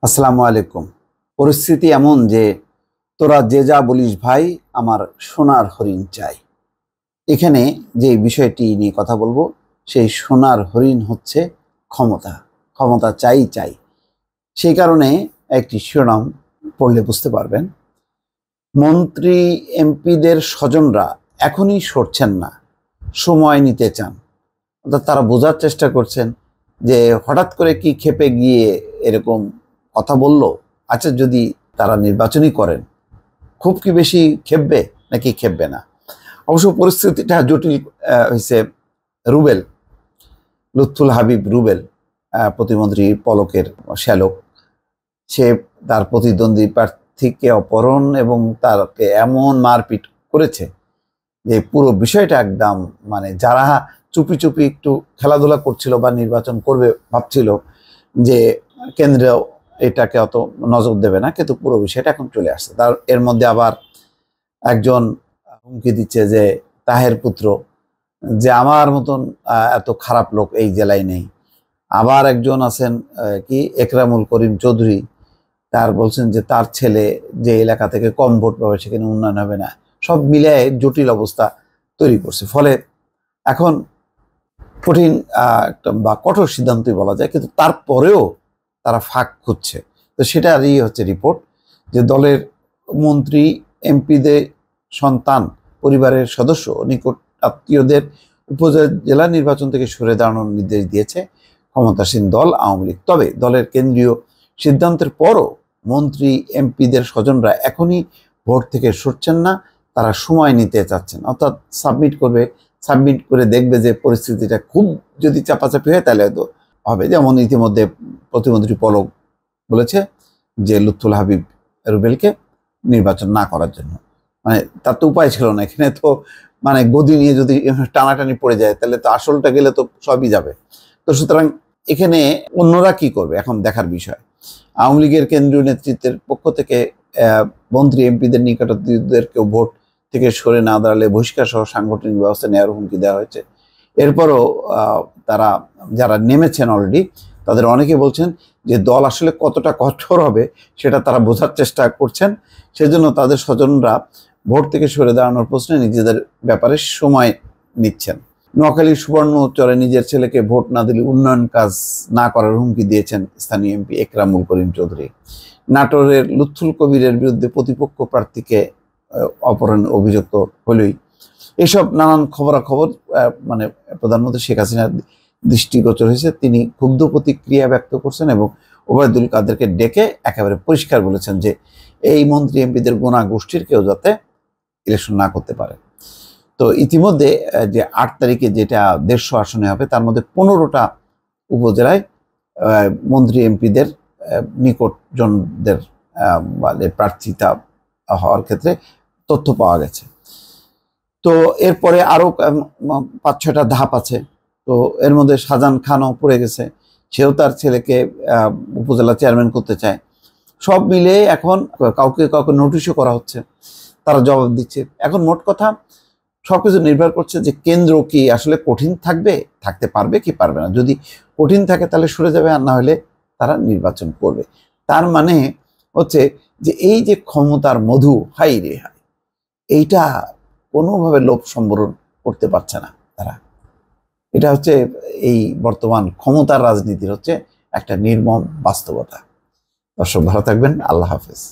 আসসালামু আলাইকুম। পরিস্থিতি এমন যে তোরা যে যা বলিস ভাই, আমার সোনার হরিণ চাই। এখানে যে বিষয়টি নিয়ে কথা বলবো, সেই সোনার হরিণ হচ্ছে ক্ষমতা। ক্ষমতা চাই চাই। সেই কারণে একটি শিরোনাম পড়লে বুঝতে পারবেন। মন্ত্রী এমপিদের স্বজনরা এখনই সরছেন না, সময় নিতে চান। অর্থাৎ তারা বোঝার চেষ্টা করছেন যে হঠাৎ করে কি ক্ষেপে গিয়ে এরকম কথা বলল। আচ্ছা, যদি তারা নির্বাচনই করেন, খুব কি বেশি ক্ষেপবে নাকি ক্ষেপবে না? অবশ্য পরিস্থিতিটা জটিল হয়েছে। রুবেল, লুৎফুল হাবিব রুবেল, প্রতিমন্ত্রী পলকের শ্যালক, সে তার প্রতিদ্বন্দ্বী প্রার্থীকে অপহরণ এবং তাকে এমন মারপিট করেছে যে পুরো বিষয়টা একদম, মানে যারা চুপি চুপি একটু খেলাধুলা করছিল বা নির্বাচন করবে ভাবছিল যে কেন্দ্র এটাকে অত নজর দেবে না, কিন্তু পুরো বিষয়টা এখন চলে আসছে। তার এর মধ্যে আবার একজন হুমকি দিচ্ছে যে তাহের পুত্র, যে আমার মতন এত খারাপ লোক এই জেলায় নেই। আবার একজন আছেন কি একরামুল করিম চৌধুরী, তার বলছেন যে তার ছেলে যে এলাকা থেকে কম ভোট পাবে সেখানে উন্নয়ন হবে না। সব মিলিয়ে জটিল অবস্থা তৈরি করছে। ফলে এখন কঠিন একটা বা কঠোর সিদ্ধান্তই বলা যায়, কিন্তু তারপরেও তারা ফাঁক খুঁজছে। তো সেটারই হচ্ছে রিপোর্ট যে দলের মন্ত্রী এমপিদের সন্তান, পরিবারের সদস্য, নিকট আত্মীয়দের উপজেলা নির্বাচন থেকে সরে দাঁড়ানোর নির্দেশ দিয়েছে ক্ষমতাসীন দল আওয়ামী লীগ। তবে দলের কেন্দ্রীয় সিদ্ধান্তের পরও মন্ত্রী এমপিদের স্বজনরা এখনই ভোট থেকে সরছেন না, তারা সময় নিতে চাচ্ছেন। অর্থাৎ সাবমিট করে দেখবে যে পরিস্থিতিটা খুব যদি চাপাচাপি হয় তাহলে হয়তো হবে। যেমন ইতিমধ্যে প্রতিমন্ত্রী পলক বলেছে যে লুৎফুল হাবিব রুবেলকে নির্বাচন না করার জন্য। মানে তার তো উপায় ছিল না। এখানে তো মানে গদি নিয়ে যদি টানাটানি পড়ে যায় তাহলে তো আসলটা গেলে তো সবই যাবে। তো সুতরাং এখানে অন্যরা কি করবে এখন দেখার বিষয়। আওয়ামী লীগের কেন্দ্রীয় নেতৃত্বের পক্ষ থেকে মন্ত্রী এমপিদের নিকটাত্মীয়দেরকেও ভোট থেকে সরে না দাঁড়ালে বহিষ্কার সহ সাংগঠনিক ব্যবস্থা নেওয়ার হুমকি দেওয়া হয়েছে। এরপরও তারা যারা নেমেছেন অলরেডি, তাদের অনেকে বলছেন যে দল আসলে কতটা কঠোর হবে সেটা তারা বোঝার চেষ্টা করছেন। সেজন্য তাদের স্বজনরা ভোট থেকে সরে দাঁড়ানোর প্রশ্নে নিজেদের ব্যাপারে সময় নিচ্ছেন। নোয়াখালীর সুবর্ণচরে নিজের ছেলেকে ভোট না দিলে উন্নয়ন কাজ না করার হুমকি দিয়েছেন স্থানীয় এমপি একরামুল করিম চৌধুরী। নাটোরের লুৎফুল কবিরের বিরুদ্ধে প্রতিপক্ষ প্রার্থীকে অপহরণের অভিযুক্ত হলেই এসব নানান খবরাখবর মানে প্রধানমন্ত্রী শেখ হাসিনার দৃষ্টিগোচর হয়েছে। তিনি ক্ষুব্ধ প্রতিক্রিয়া ব্যক্ত করছেন এবং ওবায়দুল কাদেরকে ডেকে একেবারে পরিষ্কার বলেছেন যে এই মন্ত্রী এমপিদের গোনা গোষ্ঠীর কেউ যাতে ইলেকশন না করতে পারে। তো ইতিমধ্যে যে 8 তারিখে যেটা 150 আসনে হবে, তার মধ্যে 15টা উপজেলায় মন্ত্রী এমপিদের নিকটজনদের মানে প্রার্থিতা হওয়ার ক্ষেত্রে তথ্য পাওয়া গেছে। তো এরপরে আরো 5-6টা ধাপ আছে। তো এর মধ্যে শাহজাহান খানও পড়ে গেছে, সেও তার ছেলেকে উপজেলা চেয়ারম্যান করতে চায়। সব মিলে এখন কাউকে কাউকে নোটিশও করা হচ্ছে, তারা জবাব দিচ্ছে। এখন মোট কথা সবকিছু নির্ভর করছে যে কেন্দ্র কি আসলে কঠিন থাকতে পারবে কি পারবে না। যদি কঠিন থাকে তাহলে সরে যাবে, আর না হলে তারা নির্বাচন করবে। তার মানে হচ্ছে যে এই যে ক্ষমতার মধু, হাই রে হাই, এইটা কোনোভাবে লোভ সম্বরণ করতে পারছে না তারা। এটা হচ্ছে এই বর্তমান ক্ষমতার রাজনীতির হচ্ছে একটা নির্মম বাস্তবতা। দর্শক ভালো থাকবেন, আল্লাহ হাফেজ।